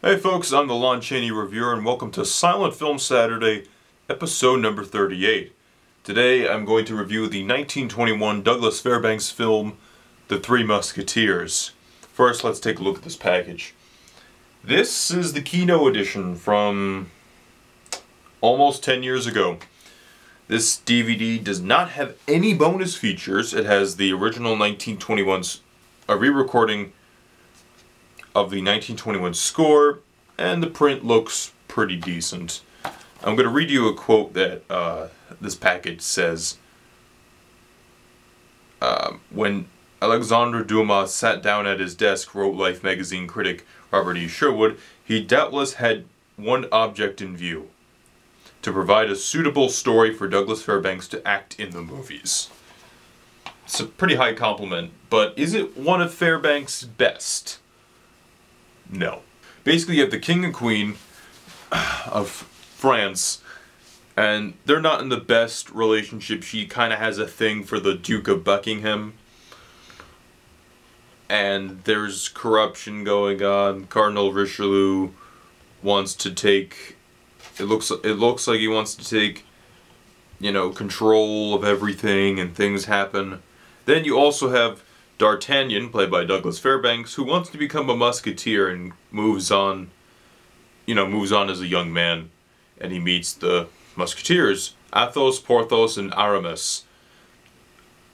Hey folks, I'm the Lon Chaney Reviewer and welcome to Silent Film Saturday, episode number 38. Today I'm going to review the 1921 Douglas Fairbanks film, The Three Musketeers. First, let's take a look at this package. This is the Kino edition from almost 10 years ago. This DVD does not have any bonus features. It has the original 1921's re-recording of the 1921 score, and the print looks pretty decent. I'm going to read you a quote that this package says. When Alexandre Dumas sat down at his desk, wrote Life magazine critic Robert E. Sherwood, he doubtless had one object in view: to provide a suitable story for Douglas Fairbanks to act in the movies. It's a pretty high compliment, but is it one of Fairbanks' best? No. Basically, you have the king and queen of France, and they're not in the best relationship. She kind of has a thing for the Duke of Buckingham, and there's corruption going on. Cardinal Richelieu wants to take, it looks like he wants to take, control of everything, and things happen. Then you also have D'Artagnan, played by Douglas Fairbanks, who wants to become a musketeer and moves on as a young man, and he meets the musketeers, Athos, Porthos, and Aramis.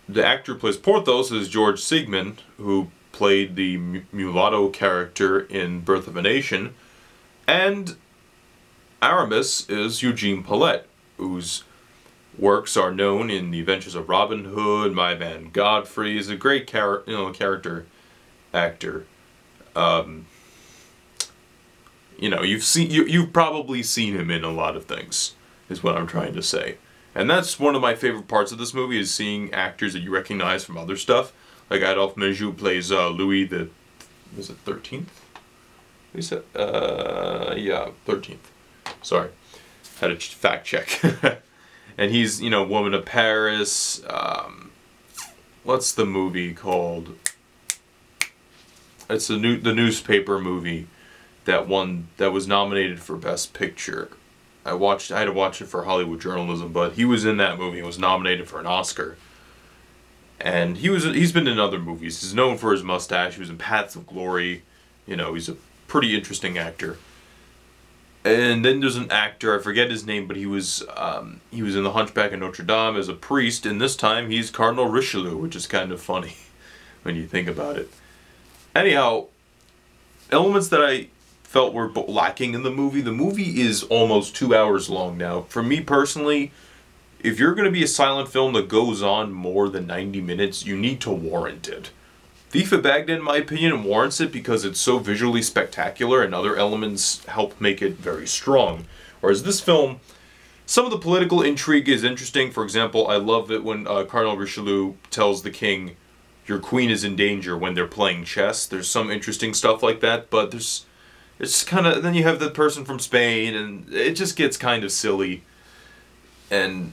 The actor who plays Porthos is George Siegmund, who played the mulatto character in Birth of a Nation, and Aramis is Eugene Paulet, whose works are known in The Adventures of Robin Hood, My Man Godfrey. Is a great character actor. You've probably seen him in a lot of things, is what I'm trying to say. And that's one of my favorite parts of this movie, is seeing actors that you recognize from other stuff. Like Adolphe Menjou plays Louis the, was it 13th? He said, yeah, 13th. Sorry, had to fact check. And he's, Woman of Paris. What's the movie called? It's the newspaper movie that was nominated for Best Picture. I had to watch it for Hollywood journalism, but he was in that movie and was nominated for an Oscar. And he's been in other movies. He's known for his mustache. He was in Paths of Glory. He's a pretty interesting actor. And then there's an actor, I forget his name, but he was in The Hunchback of Notre Dame as a priest, and this time he's Cardinal Richelieu, which is kind of funny when you think about it. Anyhow, elements that I felt were lacking in the movie is almost 2 hours long now. For me personally, if you're going to be a silent film that goes on more than 90 minutes, you need to warrant it. Thief of Baghdad, in my opinion, warrants it because it's so visually spectacular and other elements help make it very strong. Whereas this film, some of the political intrigue is interesting. For example, I love it when Cardinal Richelieu tells the king, your queen is in danger, when they're playing chess. There's some interesting stuff like that, but it's kind of, then you have the person from Spain, and it just gets kind of silly. And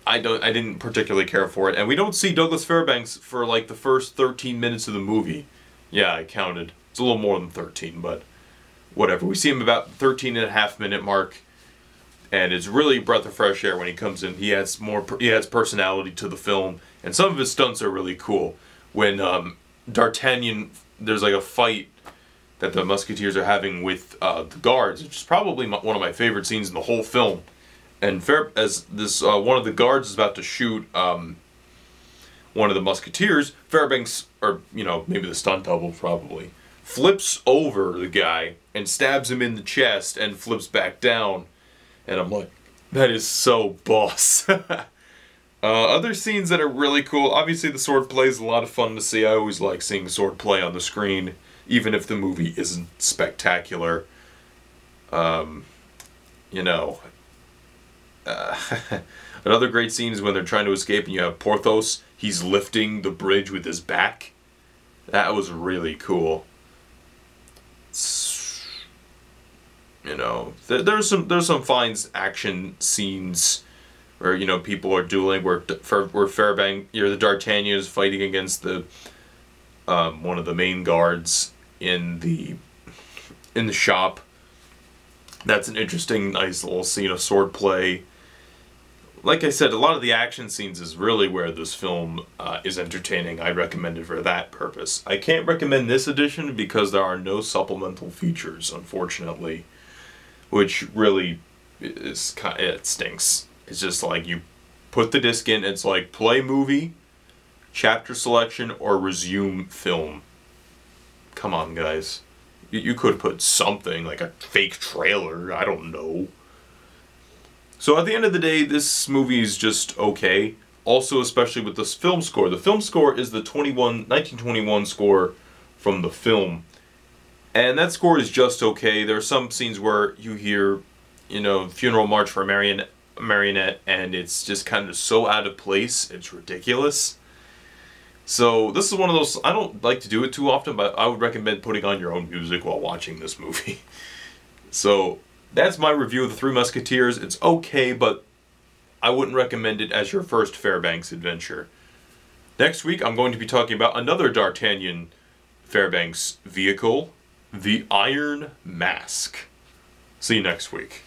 I didn't particularly care for it. And we don't see Douglas Fairbanks for like the first 13 minutes of the movie. Yeah, I counted. It's a little more than 13, but whatever. We see him about the 13.5-minute mark, and it's really a breath of fresh air when he comes in. He adds personality to the film, and some of his stunts are really cool. When D'Artagnan, there's like a fight that the Musketeers are having with the guards, which is probably one of my favorite scenes in the whole film. And as this one of the guards is about to shoot one of the Musketeers, Fairbanks, or maybe the stunt double probably, flips over the guy and stabs him in the chest and flips back down. And I'm like, that is so boss. Other scenes that are really cool, obviously the sword play is a lot of fun to see. I always like seeing sword play on the screen, even if the movie isn't spectacular. Another great scene is when they're trying to escape and you have Porthos. He's lifting the bridge with his back. That was really cool. There's some fine action scenes where people are dueling, where Fairbanks, the D'Artagnan is fighting against the one of the main guards in the shop, That's an interesting, nice little scene of swordplay. Like I said, a lot of the action scenes is really where this film is entertaining. I recommend it for that purpose. I can't recommend this edition because there are no supplemental features, unfortunately, which really is it stinks. It's just like you put the disc in, it's like play movie, chapter selection, or resume film. Come on, guys. You could put something, like a fake trailer, I don't know. So at the end of the day, this movie is just okay. Also, especially with this film score. The film score is the 1921 score from the film. And that score is just okay. There are some scenes where you hear, you know, Funeral March for a Marionette, and it's just kind of so out of place, it's ridiculous. So this is one of those, I don't like to do it too often, but I would recommend putting on your own music while watching this movie. So that's my review of The Three Musketeers. It's okay, but I wouldn't recommend it as your first Fairbanks adventure. Next week, I'm going to be talking about another D'Artagnan Fairbanks vehicle, the Iron Mask. See you next week.